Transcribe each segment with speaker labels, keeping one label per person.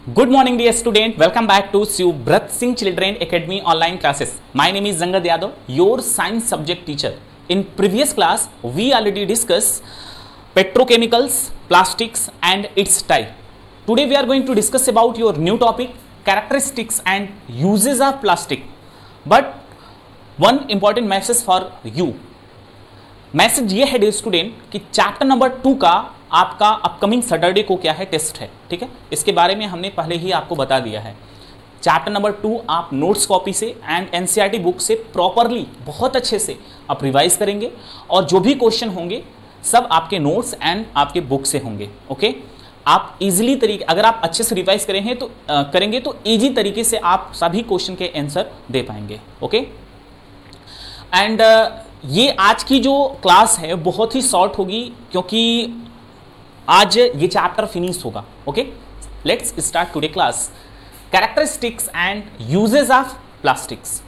Speaker 1: Good morning dear student, welcome back to Shivbrat Singh Children Academy online classes. My name is Zangad Yadav, your science subject teacher. In previous class, we already discussed petrochemicals, plastics and its type. Today we are going to discuss about your new topic, characteristics and uses of plastic. But one important message for you. Message ये है dear student कि chapter number 2 का आपका upcoming Saturday को क्या है test है, ठीक है। इसके बारे में हमने पहले ही आपको बता दिया है। चैप्टर नंबर 2 आप नोट्स कॉपी से एंड एनसीईआरटी बुक से प्रॉपरली बहुत अच्छे से आप रिवाइज करेंगे और जो भी क्वेश्चन होंगे सब आपके नोट्स एंड आपके बुक से होंगे। ओके, आप इजीली तरीके अगर आप अच्छे से रिवाइज करेंगे तो इजी तरीके से आप सभी क्वेश्चन के आंसर दे पाएंगे। ओके, एंड ये आज की जो क्लास है बहुत ही शॉर्ट होगी क्योंकि आज ये चैप्टर फिनिश होगा। Okay, let's start today class. Characteristics and uses of plastics.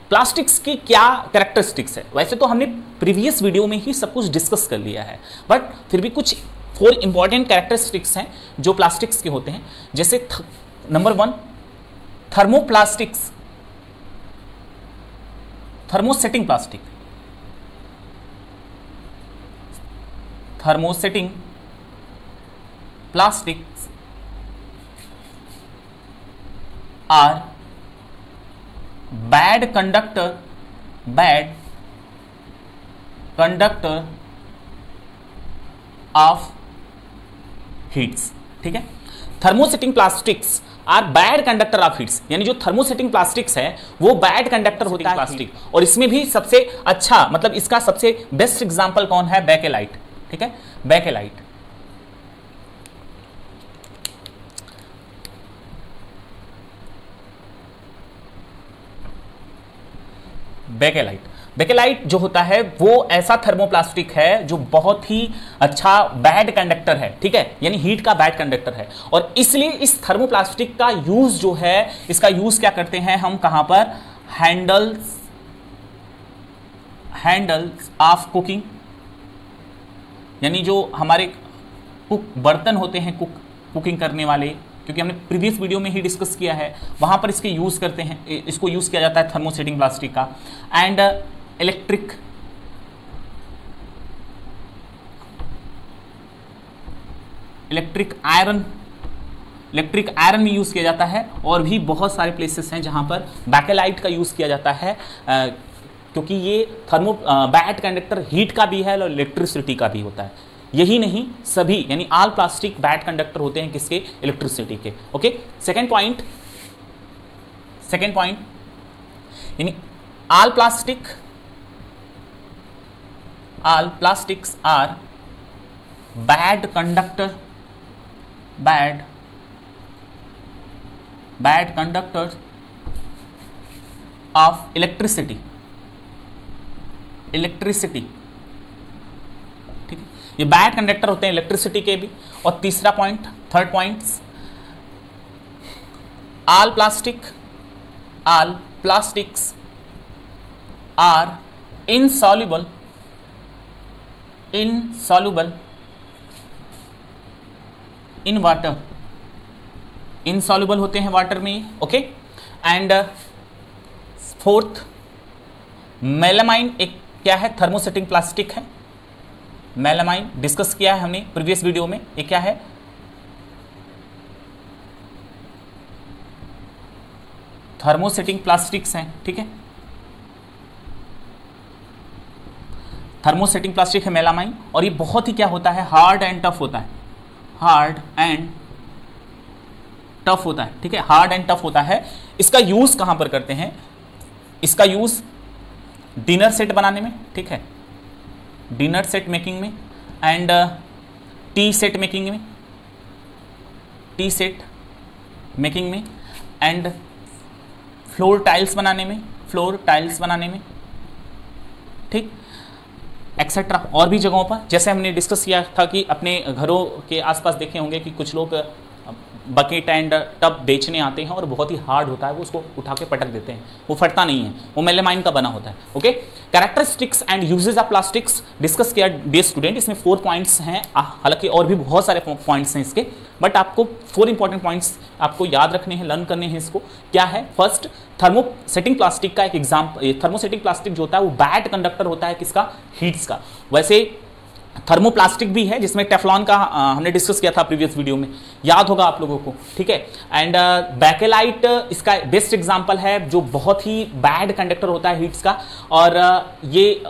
Speaker 1: Plastics की क्या कैरेक्टरिस्टिक्स है? वैसे तो हमने प्रीवियस वीडियो में ही सब कुछ डिस्कस कर लिया है, बट फिर भी कुछ 4 इंपॉर्टेंट कैरेक्टरिस्टिक्स हैं जो प्लास्टिक्स के होते हैं। जैसे number 1 thermoplastics, thermosetting plastic, thermosetting plastics are bad conductor of heats। ठीक है, thermosetting plastics are bad conductor of heats, यानी जो थर्मोसेटिंग प्लास्टिक्स है वो बैड कंडक्टर होता है प्लास्टिक। और इसमें भी सबसे अच्छा मतलब इसका सबसे बेस्ट एग्जांपल कौन है? बेकेलाइट। ठीक है, बेकेलाइट। बेकेलाइट, बेकेलाइट जो होता है वो ऐसा थर्मोप्लास्टिक है जो बहुत ही अच्छा बैड कंडक्टर है। ठीक है, यानी हीट का बैड कंडक्टर है और इसलिए इस थर्मोप्लास्टिक का यूज जो है, इसका यूज क्या करते हैं हम कहां पर? हैंडल्स ऑफ कुकिंग, यानी जो हमारे बर्तन होते हैं कुकिंग करने वाले, क्योंकि हमने प्रीवियस वीडियो में ही डिस्कस किया है, वहां पर इसके यूज करते हैं, इसको यूज किया जाता है थर्मोसेटिंग प्लास्टिक का। एंड इलेक्ट्रिक आयरन में यूज किया जाता है और भी बहुत सारे प्लेसेस हैं जहां पर बेकेलाइट का यूज किया जाता है, क्योंकि ये बैड कंडक्टर हीट का भी है और इलेक्ट्रिसिटी का भी होता है। यही नहीं, सभी यानी ऑल प्लास्टिक बैड कंडक्टर होते हैं किसके? इलेक्ट्रिसिटी के। ओके, सेकेंड पॉइंट यानी all plastics are bad conductors of electricity. ठीक है, ये बैड कंडक्टर होते हैं इलेक्ट्रिसिटी के भी। और तीसरा point, third point, all plastics are insoluble in water, insoluble होते हैं वाटर में। ओके, एंड फोर्थ, मेलामाइन एक क्या है? थर्मोसेटिंग प्लास्टिक है। मेलामाइन डिस्कस किया है हमने प्रीवियस वीडियो में। ये क्या है? थर्मोसेटिंग प्लास्टिक्स हैं। ठीक है, थर्मोसेटिंग प्लास्टिक है मेलामाइन, और ये बहुत ही क्या होता है? हार्ड एंड टफ होता है। ठीक है, हार्ड एंड टफ होता है। इसका यूज कहां पर करते हैं? इसका यूज डिनर सेट बनाने में, ठीक है, डिनर सेट मेकिंग में एंड टी सेट मेकिंग में एंड फ्लोर टाइल्स बनाने में, ठीक, एक्सेट्रा। और भी जगहों पर जैसे हमने डिस्कस किया था कि अपने घरों के आसपास देखे होंगे कि कुछ लोग बकेट एंड टब बेचने आते हैं और बहुत ही हार्ड होता है, वो उसको उठा के पटक देते हैं, वो फटता नहीं है, वो मेलामाइन का बना होता है। Okay, characteristics and usages of plastics discuss किया डियर स्टूडेंट। इसमें 4 पॉइंट्स हैं, हालांकि और भी बहुत सारे पॉइंट्स हैं इसके, बट आपको 4 इंपॉर्टेंट पॉइंट्स आपको याद रखने हैं, लर्न करने हैं इसको। क्या है? फर्स्ट, थर्मोसेटिंग प्लास्टिक का एक एग्जाम्पल। थर्मोसेटिंग प्लास्टिक जो होता है वो बैड कंडक्टर होता है किसका? हीट्स का। वैसे थर्मोप्लास्टिक भी है जिसमें टेफ्लॉन का हमने डिस्कस किया था प्रीवियस वीडियो में, याद होगा आप लोगों को, ठीक है। एंड बैकेलाइट इसका बेस्ट एग्जांपल है जो बहुत ही बैड कंडक्टर होता है हीट्स का, और ये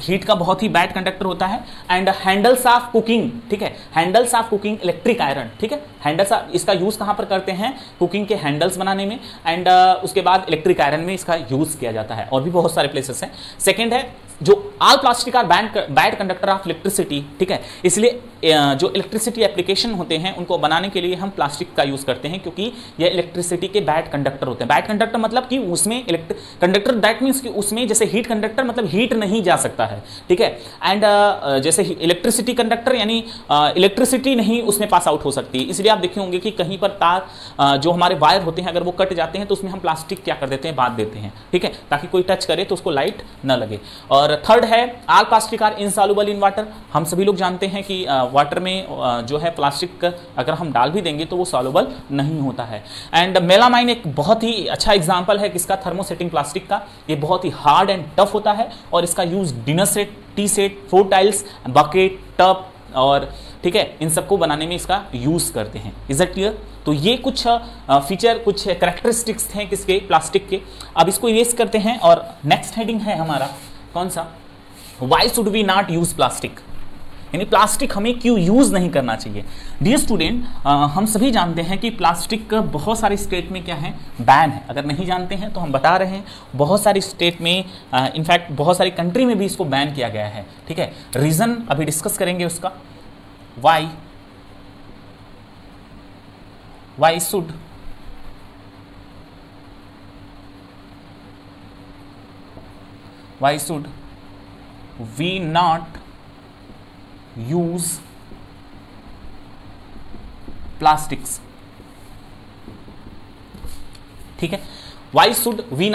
Speaker 1: हीट का बहुत ही बैड कंडक्टर होता है। एंड हैंडल्स ऑफ कुकिंग, ठीक है, handles of cooking electric iron, ठीक है। हैंडल्स इसका यूज कहां पर करते हैं? कुकिंग के हैंडल्स बनाने में, एंड उसके बाद इलेक्ट्रिक आयरन में इसका यूज किया जाता है, और भी बहुत सारे प्लेसेस हैं। सेकेंड है जो all plastic are bad conductor of electricity, ठीक है, इसलिए जो इलेक्ट्रिसिटी एप्लीकेशन होते हैं उनको बनाने के लिए हम प्लास्टिक का यूज करते हैं, क्योंकि ये इलेक्ट्रिसिटी के बैड कंडक्टर होते हैं। बैड कंडक्टर मतलब कि उसमें कंडक्टर दैट मीन्स कि उसमें जैसे हीट कंडक्टर मतलब हीट नहीं जा सकता है, ठीक है। एंड जैसे इलेक्ट्रिसिटी कंडक्टर यानी इलेक्ट्रिसिटी नहीं उसमें पास आउट हो सकती है, इसलिए आप देखे होंगे कि कहीं पर तार जो हमारे वायर होते हैं अगर वो कट जाते हैं तो उसमें हम प्लास्टिक क्या कर देते हैं? बांध देते हैं, ठीक है, ताकि कोई टच करे तो उसको लाइट न लगे। और थर्ड है all plastic are insoluble in water. हम सभी लोग जानते हैं कि वाटर में जो है प्लास्टिक अगर हम डाल भी देंगे तो वो सॉल्युबल नहीं होता है। एंड मेलामाइन एक बहुत ही अच्छा एग्जांपल है किसका? थर्मोसेटिंग प्लास्टिक का। ये बहुत ही हार्ड एंड टफ होता है और इसका use dinner set, T set, 4 tiles, bucket, tub और ठीक है इन सबको बनाने में इसका यूज करते हैं। Is it clear? तो ये कुछ फीचर, कुछ कैरेक्टरिस्टिक्स हैं किसके? प्लास्टिक के। अब इसको इरेज करते हैं और नेक्स्ट हेडिंग है हमारा कौन सा? Why should we not use plastic, यानी प्लास्टिक हमें क्यों यूज नहीं करना चाहिए। डियर स्टूडेंट, हम सभी जानते हैं कि प्लास्टिक बहुत सारे स्टेट में क्या है? बैन है। अगर नहीं जानते हैं तो हम बता रहे हैं, बहुत सारी स्टेट में, इनफैक्ट बहुत सारी कंट्री में भी इसको बैन किया गया है, ठीक है। रीजन अभी डिस्कस करेंगे उसका। Why should we not use plastics, ठीक है। why should we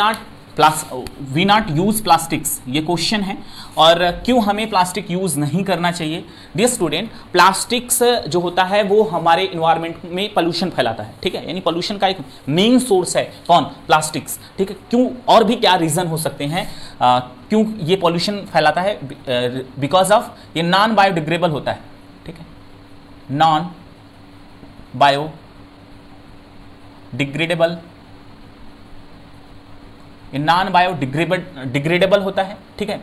Speaker 1: not use plastics, ये क्वेश्चन है, और क्यों हमें प्लास्टिक यूज नहीं करना चाहिए। डियर स्टूडेंट, प्लास्टिक्स जो होता है वो हमारे इन्वायरमेंट में पोल्यूशन फैलाता है, ठीक है, यानी पोल्यूशन का एक मेन सोर्स है कौन? प्लास्टिक्स, ठीक है। क्यों और भी क्या रीजन हो सकते हैं क्यों ये पोल्यूशन फैलाता है? बिकॉज ऑफ ये नॉन बायोडिग्रेडेबल होता है, ठीक है, नॉन बायोडिग्रेडेबल, ये नॉन बायोडिग्रेडेबल होता है, ठीक है,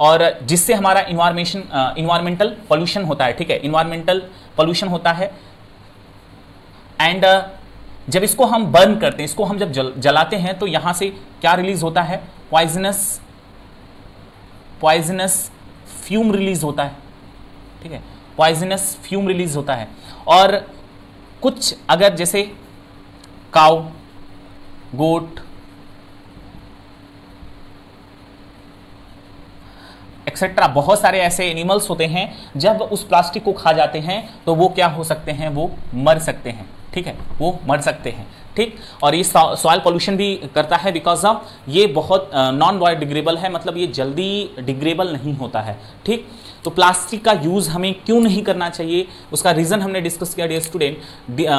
Speaker 1: और जिससे हमारा इन्वायरमेंटल पोल्यूशन होता है, ठीक है, इन्वायरमेंटल पोल्यूशन होता है। एंड जब इसको हम बर्न करते हैं, इसको हम जब जलाते हैं तो यहां से क्या रिलीज होता है? पॉइजनस फ्यूम रिलीज होता है, ठीक है, पॉइजनस फ्यूम रिलीज होता है। और कुछ अगर जैसे काऊ, गोट एक्सेट्रा, बहुत सारे ऐसे एनिमल्स होते हैं, जब उस प्लास्टिक को खा जाते हैं तो वो क्या हो सकते हैं? वो मर सकते हैं, ठीक है, वो मर सकते हैं, ठीक। और ये सॉइल पोल्यूशन भी करता है बिकॉज ऑफ ये बहुत नॉन बायोडिग्रेडेबल है, मतलब ये जल्दी डिग्रेडेबल नहीं होता है, ठीक। तो प्लास्टिक का यूज हमें क्यों नहीं करना चाहिए, उसका रीजन हमने डिस्कस किया डियर स्टूडेंट।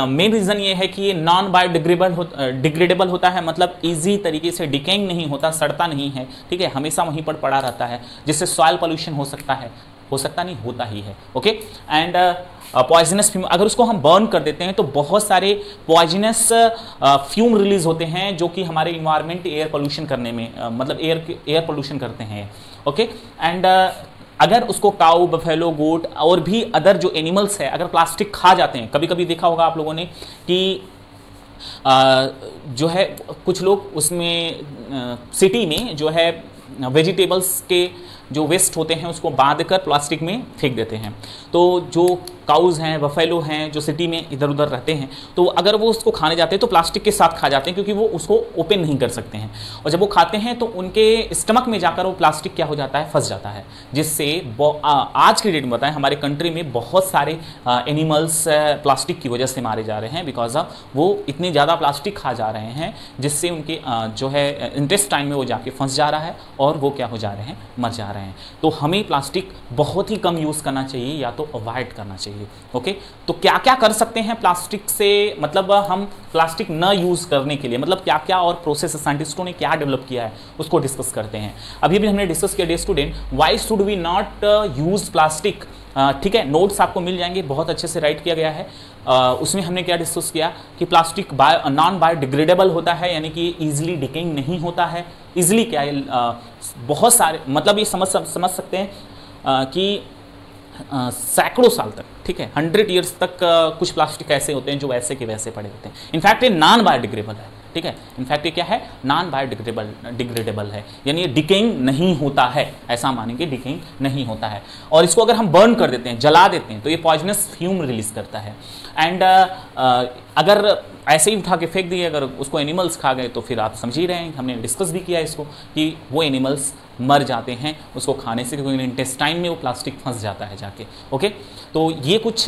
Speaker 1: मेन रीजन ये है कि ये नॉन बायोडिग्रेडेबल होता है, मतलब इजी तरीके से डिकेइंग नहीं होता, सड़ता नहीं है, ठीक है, हमेशा वहीं पर पड़ा रहता है, जिससे सॉइल पोल्यूशन हो सकता है, हो सकता नहीं, होता ही है, ओके। एंड पॉइजनस फ्यूम, अगर उसको हम बर्न कर देते हैं तो बहुत सारे पॉइजनस फ्यूम रिलीज होते हैं जो कि हमारे इन्वायरमेंट एयर पोल्यूशन करने में मतलब एयर पोल्यूशन करते हैं, ओके। एंड अगर उसको काऊ, बफेलो, गोट और भी अदर जो एनिमल्स है अगर प्लास्टिक खा जाते हैं, कभी कभी देखा होगा आप लोगों ने कि जो है कुछ लोग उसमें सिटी में जो है वेजिटेबल्स के जो वेस्ट होते हैं उसको बांध कर प्लास्टिक में फेंक देते हैं। तो जो काउज हैं, बफेलो हैं, जो सिटी में इधर उधर रहते हैं, तो अगर वो उसको खाने जाते हैं तो प्लास्टिक के साथ खा जाते हैं, क्योंकि वो उसको ओपन नहीं कर सकते हैं। और जब वो खाते हैं तो उनके स्टमक में जाकर वो प्लास्टिक क्या हो जाता है, फंस जाता है, जिससे आज की डेट में बताएं हमारे कंट्री में बहुत सारे एनिमल्स प्लास्टिक की वजह से मारे जा रहे हैं, बिकॉज ऑफ वो इतनी ज़्यादा प्लास्टिक खा जा रहे हैं जिससे उनके जो है इंटेस्टाइन में वो जाके फंस जा रहा है और वो क्या हो जा रहे हैं, मर जा रहे हैं। तो हमें प्लास्टिक बहुत ही कम यूज़ करना चाहिए या तो अवॉइड करना चाहिए। ओके, तो क्या क्या कर सकते हैं प्लास्टिक से, मतलब हम प्लास्टिक न यूज़ करने के लिए, मतलब क्या क्या और प्रोसेस साइंटिस्टों ने क्या डेवलप किया है उसको डिस्कस करते हैं। अभी भी हमने डिस्कस किया, dear student, why should we not use plastic. ठीक है, नोट्स आपको मिल जाएंगे, बहुत अच्छे से राइट किया गया है। उसमें हमने क्या डिस्कस किया कि प्लास्टिक नॉन बायोडिग्रेडेबल होता है, यानी कि इजीली डिकेइंग नहीं होता है। इजीली क्या है, बहुत सारे, मतलब ये समझ सकते हैं कि सैकड़ों साल तक, ठीक है, 100 ईयर्स तक कुछ प्लास्टिक ऐसे होते हैं जो वैसे के वैसे पड़े होते हैं। इनफैक्ट ये नॉन बायोडिग्रेडेबल है, ठीक है, इनफैक्ट ये क्या है, नॉन बायोडिग्रेडेबल है, यानी ये डिकेइंग नहीं होता है, ऐसा मानेंगे, डिकेइंग नहीं होता है। और इसको अगर हम बर्न कर देते हैं, जला देते हैं, तो ये पॉइजनस फ्यूम रिलीज करता है। एंड अगर ऐसे ही उठा के फेंक दिए, अगर उसको एनिमल्स खा गए तो फिर आप समझ ही रहे हैं, हमने डिस्कस भी किया इसको कि वो एनिमल्स मर जाते हैं उसको खाने से, क्योंकि इंटेस्टाइन में वो प्लास्टिक फंस जाता है जाके। ओके, तो ये कुछ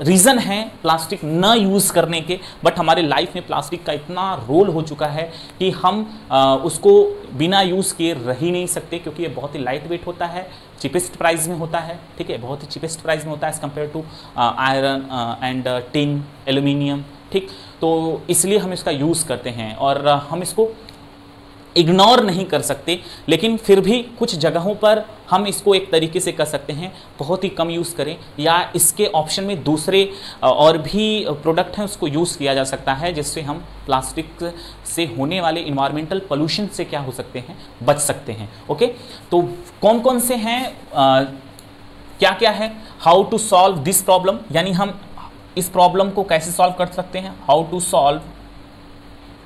Speaker 1: रीज़न है प्लास्टिक न यूज़ करने के, बट हमारे लाइफ में प्लास्टिक का इतना रोल हो चुका है कि हम उसको बिना यूज़ किए रह ही नहीं सकते, क्योंकि ये बहुत ही लाइट वेट होता है, चीपेस्ट प्राइस में होता है, ठीक है, बहुत ही चीपेस्ट प्राइस में होता है as compare to iron and tin, aluminium, ठीक। तो इसलिए हम इसका यूज़ करते हैं और हम इसको इग्नोर नहीं कर सकते, लेकिन फिर भी कुछ जगहों पर हम इसको एक तरीके से कर सकते हैं, बहुत ही कम यूज़ करें, या इसके ऑप्शन में दूसरे और भी प्रोडक्ट हैं उसको यूज़ किया जा सकता है, जिससे हम प्लास्टिक से होने वाले इन्वायरमेंटल पोल्यूशन से क्या हो सकते हैं, बच सकते हैं। ओके, तो कौन कौन से हैं, क्या क्या है, how to solve this problem, यानी हम इस प्रॉब्लम को कैसे सॉल्व कर सकते हैं, how to solve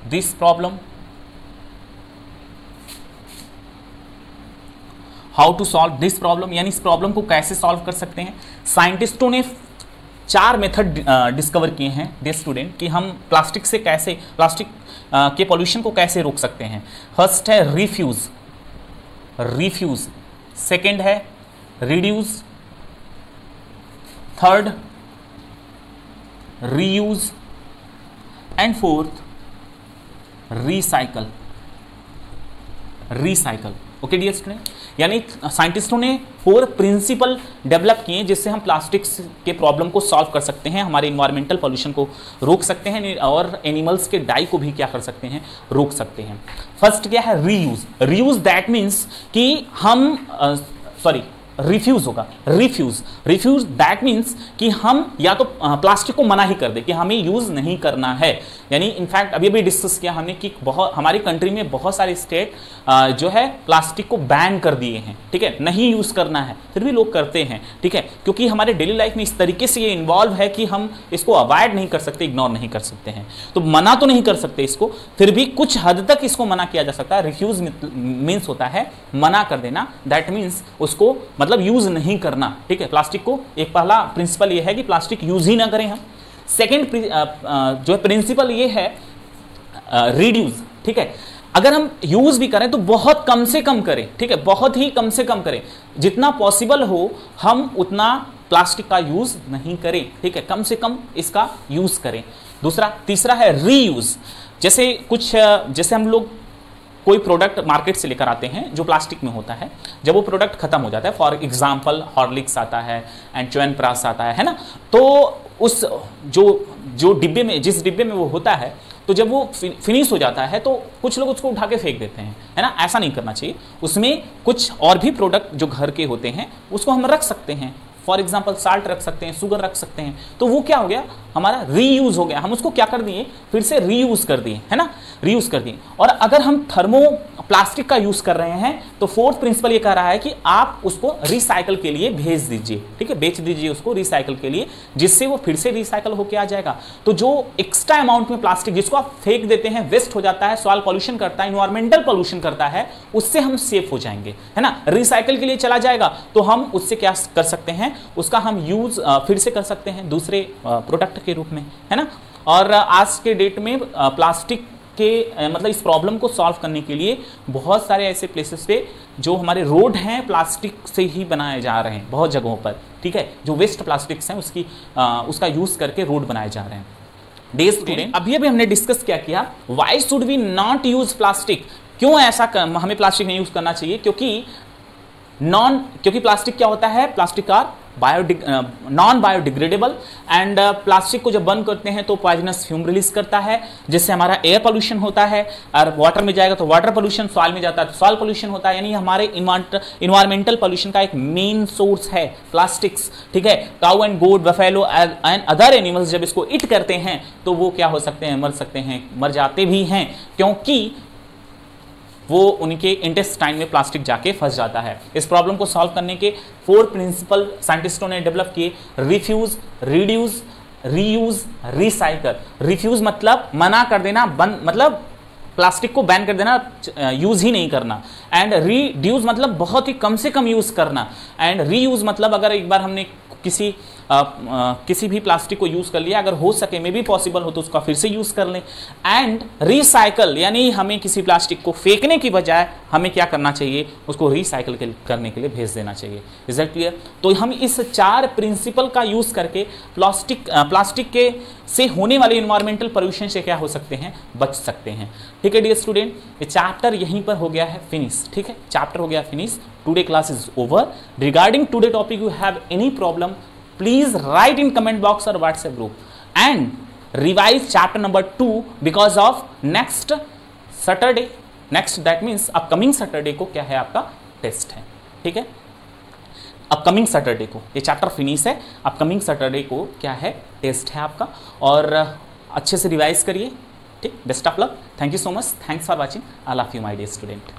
Speaker 1: this problem, how to solve this problem, यानी इस प्रॉब्लम को कैसे सॉल्व कर सकते हैं। साइंटिस्टों ने 4 मेथड डिस्कवर किए हैं डियर स्टूडेंट, कि हम प्लास्टिक से कैसे, प्लास्टिक के पॉल्यूशन को कैसे रोक सकते हैं। फर्स्ट है रिफ्यूज, सेकेंड है reduce, third reuse and fourth recycle. Okay dear student, यानी साइंटिस्टों ने 4 प्रिंसिपल डेवलप किए जिससे हम प्लास्टिक के प्रॉब्लम को सॉल्व कर सकते हैं, हमारे इन्वायरमेंटल पॉल्यूशन को रोक सकते हैं और एनिमल्स के डाई को भी क्या कर सकते हैं, रोक सकते हैं। फर्स्ट क्या है, रीयूज दैट मीन्स कि हम रिफ्यूज होगा, रिफ्यूज दैट मीन्स कि हम या तो प्लास्टिक को मना ही कर दे कि हमें यूज नहीं करना है। यानी इनफैक्ट अभी भी डिस्कस किया हमने कि हमारी कंट्री में बहुत सारे स्टेट जो है प्लास्टिक को बैन कर दिए हैं, ठीक है, नहीं यूज करना है, फिर भी लोग करते हैं, ठीक है, क्योंकि हमारे डेली लाइफ में इस तरीके से ये इन्वॉल्व है कि हम इसको अवॉइड नहीं कर सकते, इग्नोर नहीं कर सकते हैं। तो मना तो नहीं कर सकते इसको, फिर भी कुछ हद तक इसको मना किया जा सकता है। रिफ्यूज मीन्स होता है मना कर देना, दैट मीन्स उसको मतलब यूज नहीं करना, ठीक है, प्लास्टिक को। एक पहला प्रिंसिपल ये है कि प्लास्टिक यूज ही ना करें हम। सेकेंड जो है प्रिंसिपल ये है रिड्यूस, ठीक है, अगर हम यूज भी करें तो बहुत कम से कम करें, ठीक है, बहुत ही कम से कम करें, जितना पॉसिबल हो हम उतना प्लास्टिक का यूज नहीं करें, ठीक है, कम से कम इसका यूज करें। तीसरा है रीयूज, जैसे हम लोग कोई प्रोडक्ट मार्केट से लेकर आते हैं जो प्लास्टिक में होता है, जब वो प्रोडक्ट खत्म हो जाता है, फॉर एग्जांपल हॉर्लिक्स आता है एंड च्यवनप्राश आता है ना, तो उस जो डिब्बे में, जिस डिब्बे में वो होता है, तो जब वो फिनिश हो जाता है तो कुछ लोग उसको उठा के फेंक देते हैं, है ना, ऐसा नहीं करना चाहिए। उसमें कुछ और भी प्रोडक्ट जो घर के होते हैं उसको हम रख सकते हैं, फॉर एग्जांपल साल्ट रख सकते हैं, शुगर रख सकते हैं, तो वो क्या हो गया, हमारा रीयूज हो गया, हम उसको क्या कर दिए, फिर से रीयूज कर दिए, है ना, रीयूज कर दिए। और अगर हम थर्मो प्लास्टिक का यूज कर रहे हैं तो फोर्थ प्रिंसिपल ये कह रहा है कि आप उसको रिसाइकल के लिए भेज दीजिए, ठीक है, बेच दीजिए उसको रिसाइकल के लिए, जिससे वो फिर से रिसाइकल होके आ जाएगा। तो जो एक्स्ट्रा अमाउंट में प्लास्टिक जिसको आप फेंक देते हैं, वेस्ट हो जाता है, सॉइल पॉल्यूशन करता है, इन्वायरमेंटल पॉल्यूशन करता है, उससे हम सेफ हो जाएंगे, है ना, रिसाइकल के लिए चला जाएगा। तो हम उससे क्या कर सकते हैं, उसका हम यूज फिर से कर सकते हैं दूसरे प्रोडक्ट के रूप में, है ना। और आज के डेट में प्लास्टिक के मतलब इस प्रॉब्लम को सॉल्व करने के लिए बहुत सारे ऐसे प्लेसेस पे जो हमारे रोड हैं प्लास्टिक से ही बनाए जा रहे हैं बहुत जगहों पर, ठीक है, जो वेस्ट प्लास्टिक्स हैं उसका यूज करके रोड बनाए जा रहे हैं। डे स्टूडेंट, अभी हमने डिस्कस क्या किया, why should we not use plastic, क्यों ऐसा हमें प्लास्टिक नहीं यूज करना चाहिए, क्योंकि प्लास्टिक क्या होता है, plastic are non biodegradable and plastic को जब बर्न करते हैं तो पॉइजनस फ्यूम रिलीज करता है, जिससे हमारा एयर पोल्यूशन होता है, और वाटर में जाएगा तो वाटर पोल्यूशन, सॉइल में जाता है तो सॉइल पोल्यूशन होता है, यानी हमारे इन्वायरमेंटल पोल्यूशन का एक मेन सोर्स है प्लास्टिक्स, ठीक है। Cow and goat, buffalo and other animals जब इसको ईट करते हैं तो वो क्या हो सकते हैं, मर सकते हैं, मर जाते भी हैं, क्योंकि वो उनके इंटेस्टाइन में प्लास्टिक जाके फंस जाता है। इस प्रॉब्लम को सॉल्व करने के 4 प्रिंसिपल साइंटिस्टों ने डेवलप किए, refuse, reduce, reuse, recycle. Refuse मतलब मना कर देना, बंद मतलब प्लास्टिक को बैन कर देना, यूज ही नहीं करना, एंड रीड्यूस मतलब बहुत ही कम से कम यूज करना, एंड रीयूज मतलब अगर एक बार हमने किसी भी प्लास्टिक को यूज कर लिया, अगर हो सके मे भी पॉसिबल हो तो उसका फिर से यूज कर लें, एंड रिसाइकल यानी हमें किसी प्लास्टिक को फेंकने की बजाय हमें क्या करना चाहिए, उसको रिसाइकल करने के लिए भेज देना चाहिए। Is that clear? तो हम इस 4 प्रिंसिपल का यूज करके प्लास्टिक के से होने वाले इन्वायरमेंटल पोल्यूशन से क्या हो सकते हैं, बच सकते हैं। ठीक है डियर स्टूडेंट, ये चैप्टर यहीं पर हो गया है फिनिश, ठीक है, चैप्टर हो गया finish. Today class is over. Regarding today topic you have any problem, please write in comment box or WhatsApp group and revise chapter number 2 because of next Saturday, next that means upcoming Saturday को क्या है, आपका test है, ठीक है। Upcoming Saturday को ये chapter finish है, अपकमिंग सैटरडे को क्या है, टेस्ट है आपका, और अच्छे से रिवाइज करिए, ठीक। Best of luck, thank you so much, thanks for watching, I love you my dear student.